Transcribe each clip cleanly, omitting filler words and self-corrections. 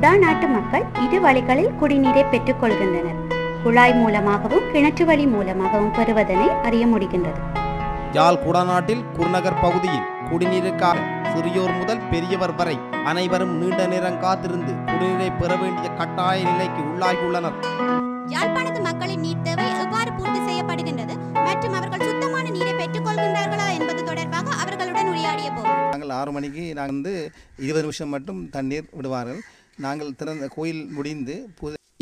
குடா நாட்டு மக்கள் இரு வழிகளில் குடிநீரை பெற்றுக் கொள்கின்றனர். குழாய் மூலமாகவும் கிணற்று வழி மூலமாகவும் பெறுவதனை அறிய முடிகின்றது. யாழ் குடாநாட்டில் குருநகர் பகுதியில் குடிநீருக்காக சிறியோர் முதல் பெரியவர் வரை அனைவரும் நீண்ட நேரம் காத்திருந்து குடிநீரை பெற வேண்டிய கட்டாய நிலைக்கு உள்ளாகியுள்ளனர். யாழ்ப்பாணத்து மக்களின் நீர் தேவை எவ்வாறு பூர்த்தி செய்யப்படுகின்றது மற்றும் அவர்கள் சுத்தமான நீரை பெற்றுக் கொள்கின்றார்களா என்பது தொடர்பாக அவர்களுடன் உரையாடிய போது நாங்கள் 6 மணிக்கு நாங்கள் 20 நிமிஷம் மட்டும் தண்ணீர் விடுவார்கள். நாங்கள் திறந்த கோயில் முடிந்து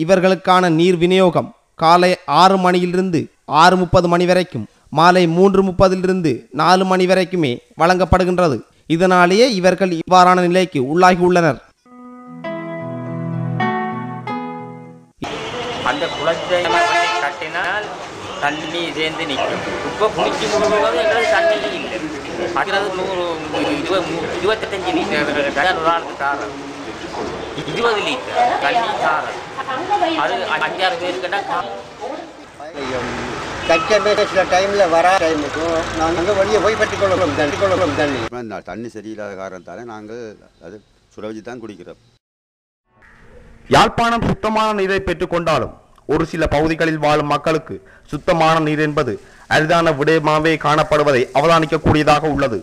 இவர்களுக்கான நீர் விநியோகம் காலை 6 மணியிலிருந்து 6:30 மணி வரைக்கும், மாலை 3:30 4 மணி வரைக்குமே வழங்கப்படுகின்றது. இதனாலேயே இவர்கள் இவ்வாறான நிலைக்கு உள்ளாகியுள்ளனர். அந்த குளத்தை கட்டினால் தண்ணி சேர்ந்து நிற்கும். இப்போ குளிச்சு முழுவதும் எங்களுக்கு தண்ணி இல்லை. பார்க்கிறது 25 லிட்டர் ஒரு ஆளுக்கு தாரம், 20 லிட்டர் தண்ணி தாரம். அது 5-6 பேருக்கிட்ட சில டைமில் வர டைமுக்கும் நாங்கள் வெளியே போய் பற்றிக்கொள்ளணும் தண்ணி சரியில்லாத காரணத்தால் நாங்கள் அது சுரவச்சு தான் குடிக்கிறோம். யாழ்ப்பாணம் சுத்தமான நீரை பெற்றுக்கொண்டாலும் ஒரு சில பகுதிகளில் வாழும் மக்களுக்கு சுத்தமான நீர் என்பது அரிதான விடயமாகவே காணப்படுவதை அவதானிக்கக்கூடியதாக உள்ளது.